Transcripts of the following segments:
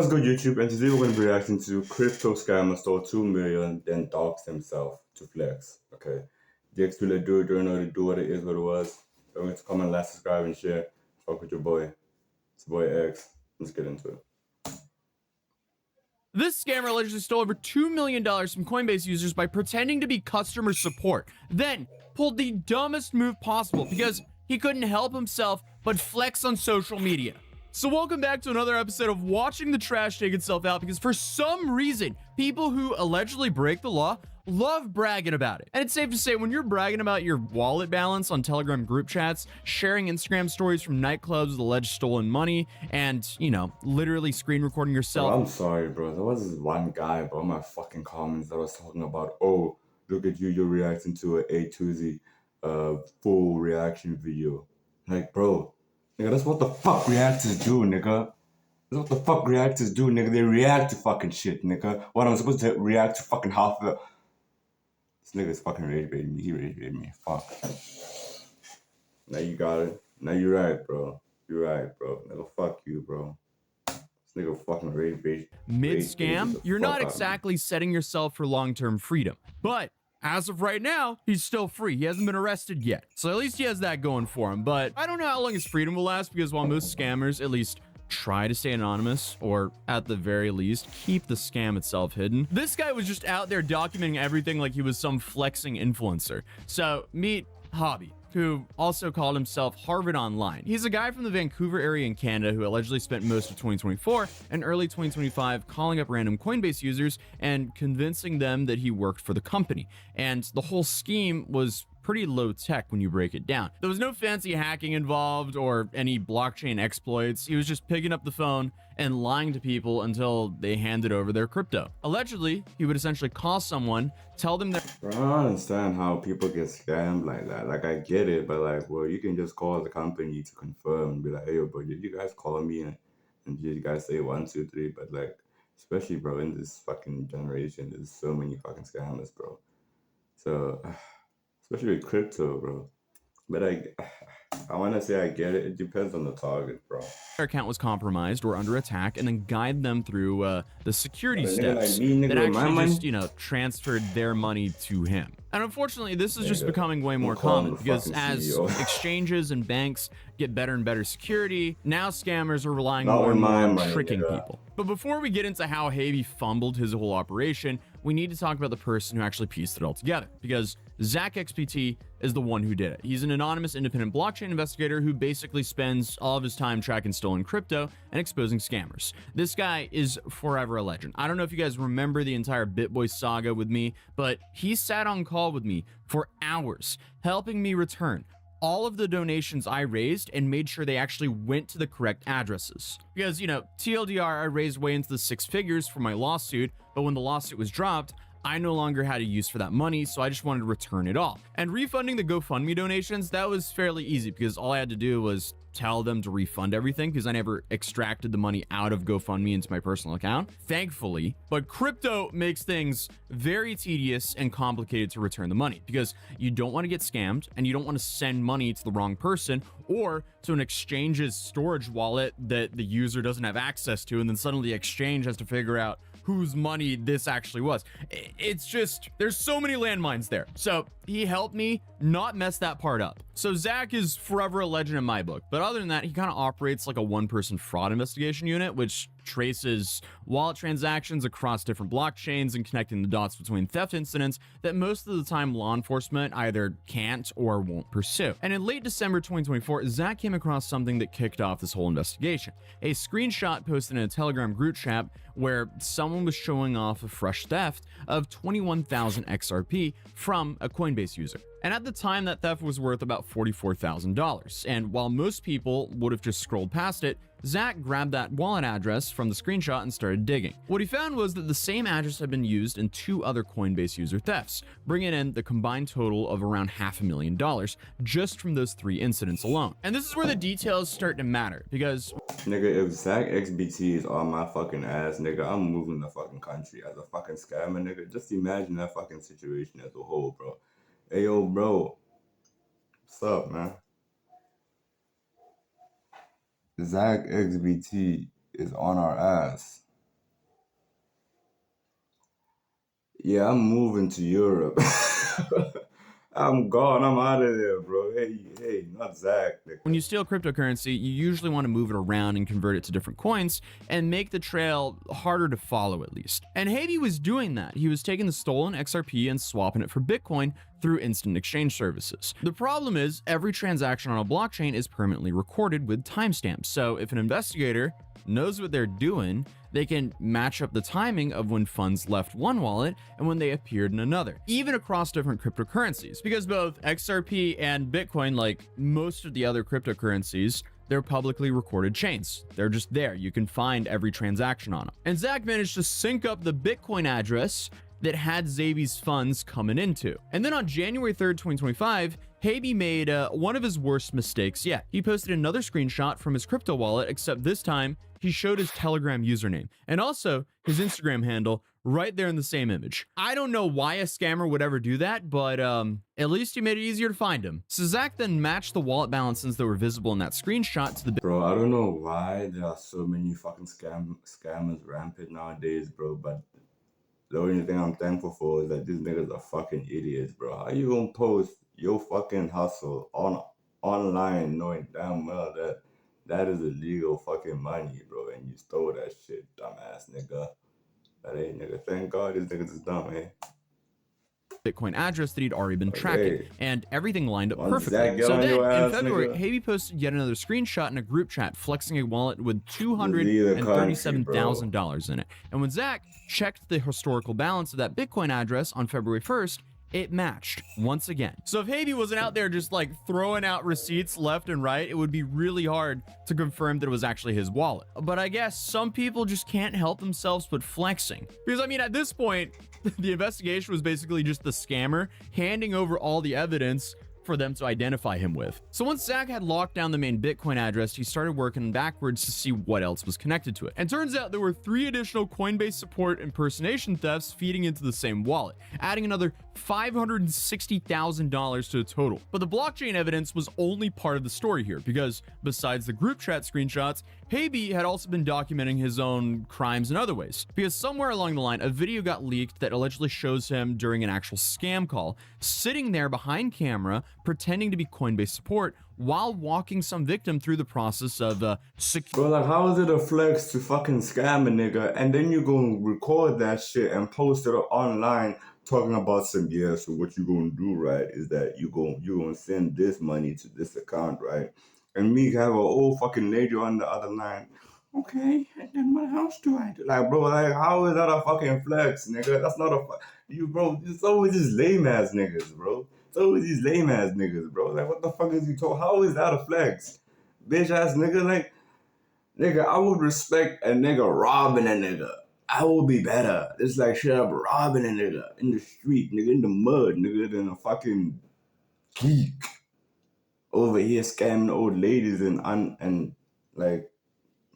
What's good, YouTube? And today we're going to be reacting to crypto scammer stole 2 million, then doxed himself to flex. Okay. ZachXBT, do it, do know to do what it is, what it was. Don't forget to comment, like, subscribe, and share. Fuck with your boy. It's your boy X. Let's get into it. This scammer allegedly stole over $2 million from Coinbase users by pretending to be customer support, then pulled the dumbest move possible because he couldn't help himself but flex on social media. So welcome back to another episode of watching the trash take itself out, because for some reason, people who allegedly break the law love bragging about it. And it's safe to say, when you're bragging about your wallet balance on Telegram group chats, sharing Instagram stories from nightclubs with alleged stolen money, and, you know, literally screen recording yourself. Bro, I'm sorry, bro. There was this one guy, bro, in my fucking comments that was talking about, oh, look at you, you're reacting to a A2Z full reaction video. Like, bro, nigga, that's what the fuck reactors do, nigga. That's what the fuck reactors do, nigga. They react to fucking shit, nigga. What, I'm supposed to react to fucking half of it? This nigga's fucking rage baiting me. He rage baiting me. Fuck. Now you got it. Now you're right, bro. You're right, bro. Nigga, fuck you, bro. This nigga fucking rage bait. Mid-scam, you're not exactly setting yourself for long-term freedom. But as of right now, he's still free. He hasn't been arrested yet. So at least he has that going for him. But I don't know how long his freedom will last, because while most scammers at least try to stay anonymous, or at the very least keep the scam itself hidden, this guy was just out there documenting everything like he was some flexing influencer. So meet Hobby, who also called himself Harvard Online. He's a guy from the Vancouver area in Canada who allegedly spent most of 2024 and early 2025 calling up random Coinbase users and convincing them that he worked for the company. And the whole scheme was pretty low tech when you break it down. There was no fancy hacking involved or any blockchain exploits. He was just picking up the phone and lying to people until they handed over their crypto. Allegedly, he would essentially call someone, tell them that— Bro, I don't understand how people get scammed like that. Like, I get it, but like, well, you can just call the company to confirm and be like, hey, yo, bro, did you guys call me? And did you guys say 1, 2, 3? But like, especially, bro, in this fucking generation, there's so many fucking scammers, bro. So, especially with crypto, bro. But I want to say I get it. It depends on the target, bro. their account was compromised or under attack, and then guide them through the security steps like me, that nigga, actually just, you know, transferred their money to him. And unfortunately, this is just becoming way more common, because as exchanges and banks get better and better security, now scammers are relying more and more on tricking people. But before we get into how Habe fumbled his whole operation, we need to talk about the person who actually pieced it all together, because ZachXBT is the one who did it. He's an anonymous independent blockchain investigator who basically spends all of his time tracking stolen crypto and exposing scammers. This guy is forever a legend. I don't know if you guys remember the entire BitBoy saga with me, but he sat on call with me for hours, helping me return all of the donations I raised and made sure they actually went to the correct addresses. Because, you know, TLDR, I raised way into the 6 figures for my lawsuit, but when the lawsuit was dropped, I no longer had a use for that money, so I just wanted to return it all. And refunding the GoFundMe donations, that was fairly easy, because all I had to do was tell them to refund everything, because I never extracted the money out of GoFundMe into my personal account, thankfully. But crypto makes things very tedious and complicated to return the money, because you don't want to get scammed and you don't want to send money to the wrong person or to an exchange's storage wallet that the user doesn't have access to, and then suddenly the exchange has to figure out whose money this actually was. It's just, there's so many landmines there. So he helped me not mess that part up. So Zach is forever a legend in my book, but other than that, he kind of operates like a one-person fraud investigation unit, which traces wallet transactions across different blockchains and connecting the dots between theft incidents that most of the time law enforcement either can't or won't pursue. And in late December 2024, Zach came across something that kicked off this whole investigation. A screenshot posted in a Telegram group chat where someone was showing off a fresh theft of 21,000 XRP from a Coinbase user. And at the time, that theft was worth about $44,000. And while most people would have just scrolled past it, Zach grabbed that wallet address from the screenshot and started digging. What he found was that the same address had been used in 2 other Coinbase user thefts, bringing in the combined total of around $500,000 just from those 3 incidents alone. And this is where the details start to matter, because nigga, if ZachXBT is on my fucking ass, nigga, I'm moving the fucking country as a fucking scammer, nigga. Just imagine that fucking situation as a whole, bro. Hey, yo, bro. What's up, man? ZachXBT is on our ass. Yeah, I'm moving to Europe. I'm gone. I'm out of there, bro. Hey, not Zach. When you steal cryptocurrency, you usually want to move it around and convert it to different coins and make the trail harder to follow, at least. And Haby was doing that. He was taking the stolen XRP and swapping it for Bitcoin through instant exchange services. The problem is, every transaction on a blockchain is permanently recorded with timestamps. So if an investigator knows what they're doing, they can match up the timing of when funds left one wallet and when they appeared in another, even across different cryptocurrencies. Because both XRP and Bitcoin, like most of the other cryptocurrencies, they're publicly recorded chains. They're just there. You can find every transaction on them. And Zach managed to sync up the Bitcoin address that had Zaby's funds coming into. And then on January 3rd, 2025, Haby made one of his worst mistakes yet. He posted another screenshot from his crypto wallet, except this time he showed his Telegram username and also his Instagram handle right there in the same image. I don't know why a scammer would ever do that, but at least he made it easier to find him. So Zach then matched the wallet balances that were visible in that screenshot to the Bro, I don't know why there are so many fucking scammers rampant nowadays, bro, but the only thing I'm thankful for is that these niggas are fucking idiots, bro. How you gonna post your fucking hustle online knowing damn well that that is illegal fucking money, bro, and you stole that shit, dumbass nigga. That ain't nigga. Thank God these niggas is dumb, eh? Bitcoin address that he'd already been tracking, and everything lined up Once perfectly. Zach get So on then, your in ass, February, nigga, Haby posted yet another screenshot in a group chat flexing a wallet with you leave the country, $237,000 in it. And when Zach checked the historical balance of that Bitcoin address on February 1st, it matched once again. So if Haby wasn't out there just like throwing out receipts left and right, it would be really hard to confirm that it was actually his wallet. But I guess some people just can't help themselves but flexing. Because I mean, at this point, the investigation was basically just the scammer handing over all the evidence for them to identify him with. So once Zach had locked down the main Bitcoin address, he started working backwards to see what else was connected to it. And turns out there were 3 additional Coinbase support impersonation thefts feeding into the same wallet, adding another $560,000 to the total. But the blockchain evidence was only part of the story here, because besides the group chat screenshots, Haby had also been documenting his own crimes in other ways. Because somewhere along the line, a video got leaked that allegedly shows him during an actual scam call, sitting there behind camera, pretending to be Coinbase support while walking some victim through the process of Bro, like, how is it a flex to fucking scam a nigga and then you gonna record that shit and post it online talking about some, yeah, so what you gonna do, right, is that you gonna send this money to this account, right? And me have a old fucking lady on the other line. Okay, and then what else do I do? Like, bro, like, how is that a fucking flex, nigga? That's not bro, it's always these lame ass niggas, bro. It's always these lame ass niggas, bro. Like, what the fuck is you talking? How is that a flex? Bitch ass nigga, like, nigga, I would respect a nigga robbing a nigga. I would be better. It's like straight up robbing a nigga in the street, nigga, in the mud, nigga, than a fucking geek over here scamming old ladies and like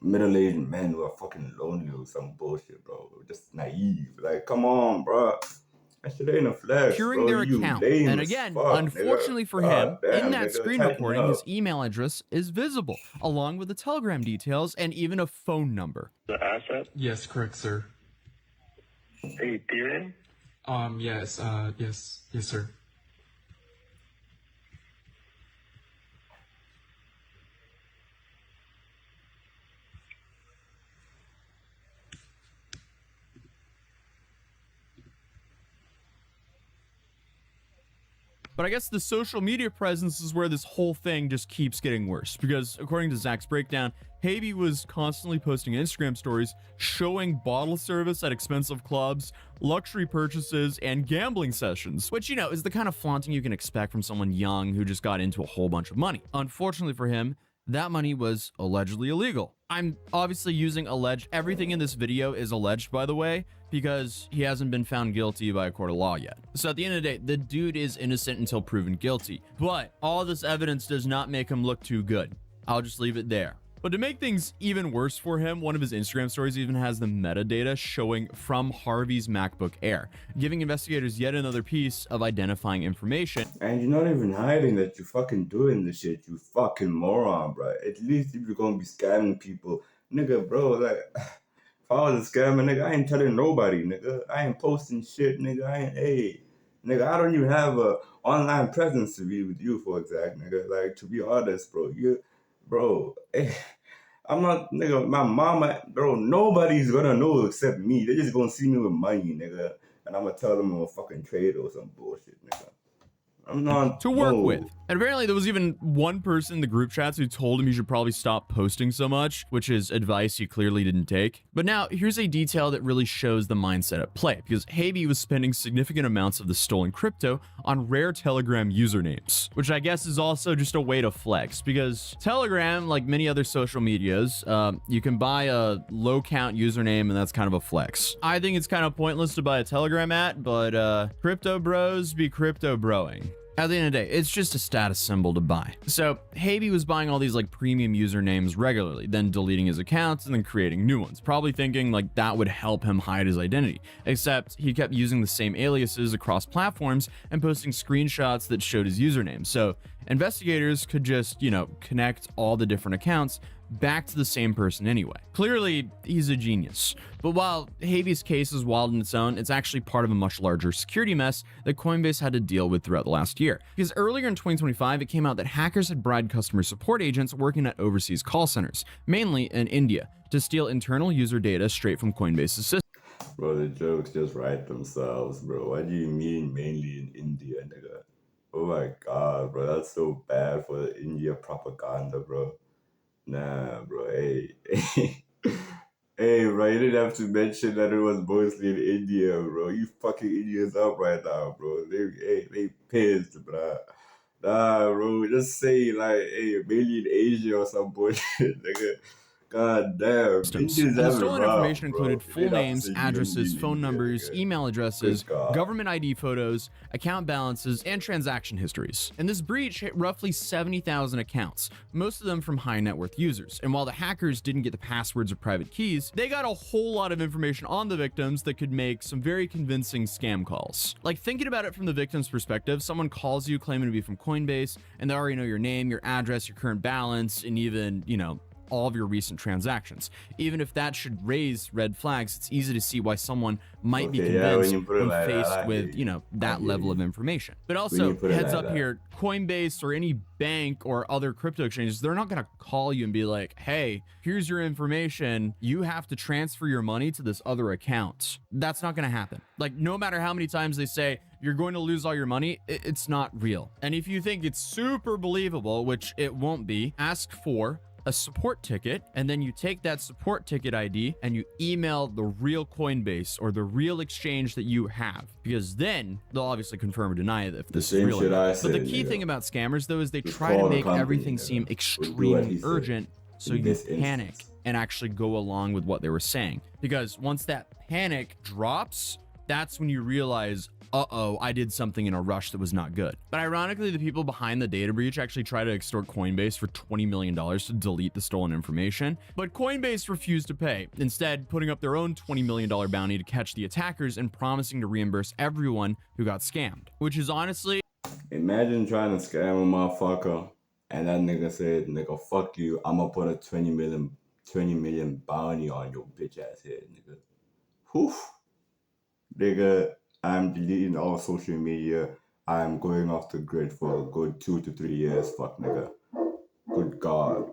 middle-aged men who are fucking lonely or some bullshit, bro. Just naive. Like, come on, bro. That shit ain't a flex, securing bro. their You account. lame And as again, fuck, unfortunately nigga. for God him, damn, in that nigga, screen tighten recording, up. his email address is visible, along with the Telegram details and even a phone number. The asset? Yes, correct, sir. Ethereum? Yes, yes, sir. But I guess the social media presence is where this whole thing just keeps getting worse, because according to Zach's breakdown, Haby was constantly posting Instagram stories showing bottle service at expensive clubs, luxury purchases, and gambling sessions, which, you know, is the kind of flaunting you can expect from someone young who just got into a whole bunch of money. Unfortunately for him, that money was allegedly illegal. I'm obviously using alleged. Everything in this video is alleged, by the way, because he hasn't been found guilty by a court of law yet. So at the end of the day, the dude is innocent until proven guilty. But all this evidence does not make him look too good. I'll just leave it there. But to make things even worse for him, one of his Instagram stories even has the metadata showing from Harvey's MacBook Air, giving investigators yet another piece of identifying information. And you're not even hiding that you're fucking doing this shit, you fucking moron, bro. At least if you're gonna be scamming people, nigga, bro, like, If I was a scammer, nigga, I ain't telling nobody, nigga. I ain't posting shit, nigga. Nigga, I don't even have a online presence to be with you, for exact, nigga. Like, to be honest, bro, I'm not, nigga, my mama, bro, nobody's gonna know except me. They just gonna see me with money, nigga. And I'm gonna tell them I'm a fucking trader or some bullshit, nigga. I'm not to work with. And apparently there was even one person in the group chats who told him he should probably stop posting so much, which is advice he clearly didn't take. But now here's a detail that really shows the mindset at play, because Haby was spending significant amounts of the stolen crypto on rare Telegram usernames, which I guess is also just a way to flex, because Telegram, like many other social medias, you can buy a low count username and that's kind of a flex. I think it's kind of pointless to buy a Telegram at, but crypto bros be crypto broing. At the end of the day, it's just a status symbol to buy. So Haby was buying all these like premium usernames regularly, then deleting his accounts and then creating new ones, probably thinking like that would help him hide his identity. Except he kept using the same aliases across platforms and posting screenshots that showed his username. So investigators could just, connect all the different accounts back to the same person anyway. Clearly, he's a genius. But while Haby's case is wild in its own, it's actually part of a much larger security mess that Coinbase had to deal with throughout the last year. Because earlier in 2025, it came out that hackers had bribed customer support agents working at overseas call centers, mainly in India, to steal internal user data straight from Coinbase's system. Bro, the jokes just write themselves, bro. What do you mean mainly in India, nigga? Oh my god, bro, that's so bad for the India propaganda, bro. Nah, bro, hey. Hey, bro, you didn't have to mention that it was mostly in India, bro. You fucking Indians up right now, bro. They pissed, bro. Nah, bro, just say, like, hey, mainly in Asia or some bullshit, nigga. God damn. And the stolen information included full names, addresses, phone numbers, email addresses, government ID photos, account balances, and transaction histories. And this breach hit roughly 70,000 accounts, most of them from high net worth users. And while the hackers didn't get the passwords or private keys, they got a whole lot of information on the victims that could make some very convincing scam calls. Like, thinking about it from the victim's perspective, someone calls you claiming to be from Coinbase, and they already know your name, your address, your current balance, and even, all of your recent transactions. Even if that should raise red flags, it's easy to see why someone might be convinced when faced with, that level of information. But also, heads up here, Coinbase or any bank or other crypto exchanges, they're not going to call you and be like, hey, here's your information. You have to transfer your money to this other account. That's not going to happen. Like, no matter how many times they say you're going to lose all your money, it's not real. And if you think it's super believable, which it won't be, ask for a support ticket, and then you take that support ticket ID and you email the real Coinbase or the real exchange that you have, because then they'll obviously confirm or deny if this is real. But the key thing about scammers, though, is they try to make everything seem extremely urgent, so you panic and actually go along with what they were saying. Because once that panic drops, that's when you realize, uh-oh, I did something in a rush that was not good. But ironically, the people behind the data breach actually tried to extort Coinbase for $20 million to delete the stolen information, but Coinbase refused to pay, instead putting up their own $20 million bounty to catch the attackers and promising to reimburse everyone who got scammed, which is honestly... Imagine trying to scam a motherfucker and that nigga said, nigga, fuck you, I'm gonna put a 20 million bounty on your bitch ass head, nigga. Whew. Nigga, I'm deleting all social media. I'm going off the grid for a good 2 to 3 years. Fuck, nigga. Good God.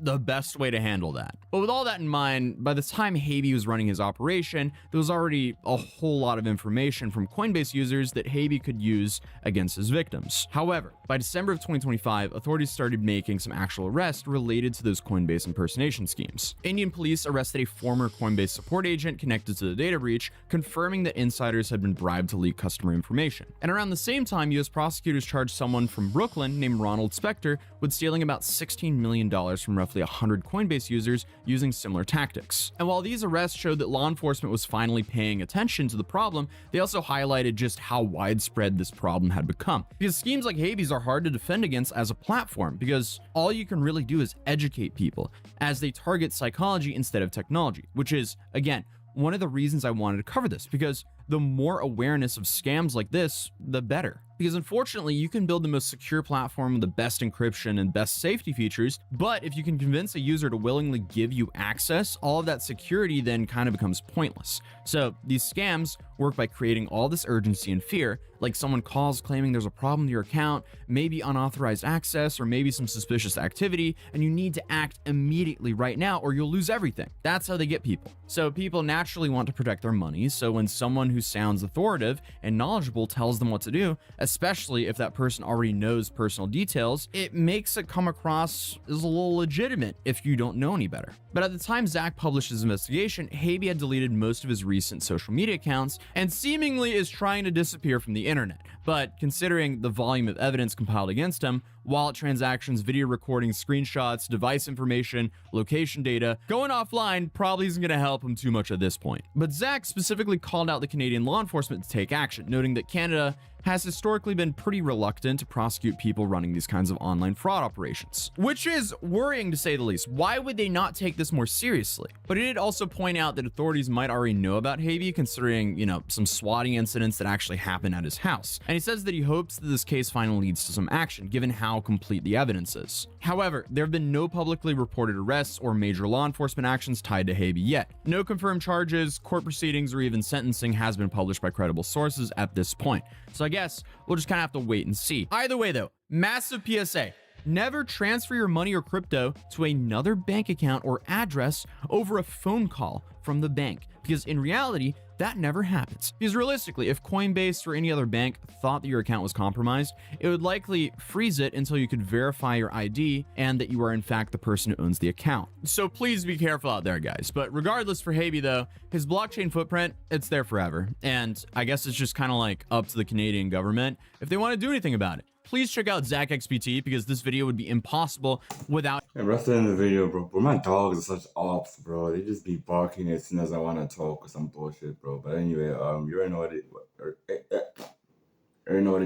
The best way to handle that. But with all that in mind, by the time Haby was running his operation, there was already a whole lot of information from Coinbase users that Haby could use against his victims. However, by December of 2025, authorities started making some actual arrests related to those Coinbase impersonation schemes. Indian police arrested a former Coinbase support agent connected to the data breach, confirming that insiders had been bribed to leak customer information. And around the same time, US prosecutors charged someone from Brooklyn named Ronald Spector with stealing about $16 million from roughly 100 Coinbase users using similar tactics. And while these arrests showed that law enforcement was finally paying attention to the problem, they also highlighted just how widespread this problem had become. Because schemes like Haby's are hard to defend against as a platform, because all you can really do is educate people, as they target psychology instead of technology, which is, again, one of the reasons I wanted to cover this, because the more awareness of scams like this, the better. Because unfortunately, you can build the most secure platform with the best encryption and best safety features, but if you can convince a user to willingly give you access, all of that security then kind of becomes pointless. So these scams work by creating all this urgency and fear, like someone calls claiming there's a problem with your account, maybe unauthorized access, or maybe some suspicious activity, and you need to act immediately right now or you'll lose everything. That's how they get people. So people naturally want to protect their money, so when someone who sounds authoritative and knowledgeable tells them what to do, especially if that person already knows personal details, it makes it come across as a little legitimate if you don't know any better. But at the time Zach published his investigation, Habe had deleted most of his recent social media accounts and seemingly is trying to disappear from the internet. But considering the volume of evidence compiled against him, wallet transactions, video recordings, screenshots, device information, location data, going offline probably isn't going to help him too much at this point. But Zach specifically called out the Canadian law enforcement to take action, noting that Canada has historically been pretty reluctant to prosecute people running these kinds of online fraud operations, which is worrying to say the least. Why would they not take this more seriously? But he did also point out that authorities might already know about Habe, considering, some swatting incidents that actually happened at his house. And he says that he hopes that this case finally leads to some action, given how complete the evidence is. However, there have been no publicly reported arrests or major law enforcement actions tied to Habe yet. No confirmed charges, court proceedings, or even sentencing has been published by credible sources at this point. So I guess we'll just kind of have to wait and see. Either way though, massive PSA. Never transfer your money or crypto to another bank account or address over a phone call from the bank, because in reality, that never happens. Because realistically, if Coinbase or any other bank thought that your account was compromised, it would likely freeze it until you could verify your ID and that you are in fact the person who owns the account. So please be careful out there, guys. But regardless, for Habe though, his blockchain footprint, it's there forever. And I guess it's just kind of like up to the Canadian government if they want to do anything about it. Please check out ZachXBT because this video would be impossible without. And rest of the video, bro. But my dogs are such ops, bro. They just be barking as soon as I want to talk or some bullshit, bro. But anyway, you already know what it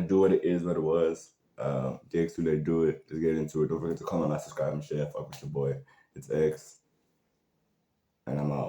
do, what it is, what it was. Jakes, who they do it. Just get into it. Don't forget to comment, like, subscribe, and share. Fuck with your boy. It's X, and I'm out.